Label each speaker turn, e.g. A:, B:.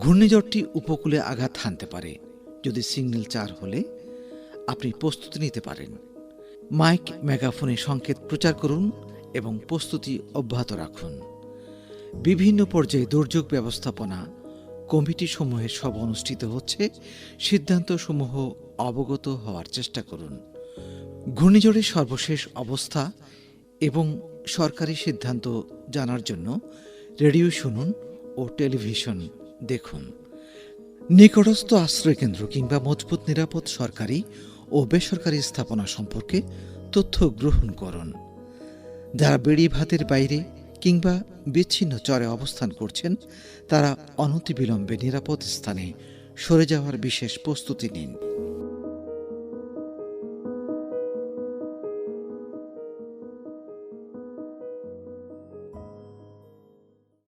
A: ঘূর্ণিঝড়টি উপকূলে আঘাত হানতে পারে। যদি সিগন্যাল 4 হলে আপনি প্রস্তুতি নিতে পারেন। মাইক মেগাফোনে সংকেত প্রচার করুন এবং প্রস্তুতি অব্যাহত রাখুন। বিভিন্ন পর্যায়ে দুর্যোগ ব্যবস্থাপনা কমিটিসমূহের সভা অনুষ্ঠিত হচ্ছে, সিদ্ধান্তসমূহ অবগত হওয়ার চেষ্টা করুন। ঘূর্ণিঝড়ের সর্বশেষ অবস্থা এবং সরকারি সিদ্ধান্ত জানার জন্য রেডিও শুনুন ও টেলিভিশন দেখুন। নিকটস্থ আশ্রয়কেন্দ্র কিংবা মজবুত নিরাপদ সরকারি ও বেসরকারি স্থাপনা সম্পর্কে তথ্য গ্রহণ করুন। যারা বেড়িবাঁধের বাইরে কিংবা বিচ্ছিন্ন চরে অবস্থান করছেন তারা অনতিবিলম্বে নিরাপদ স্থানে সরে যাওয়ার বিশেষ প্রস্তুতি নিন।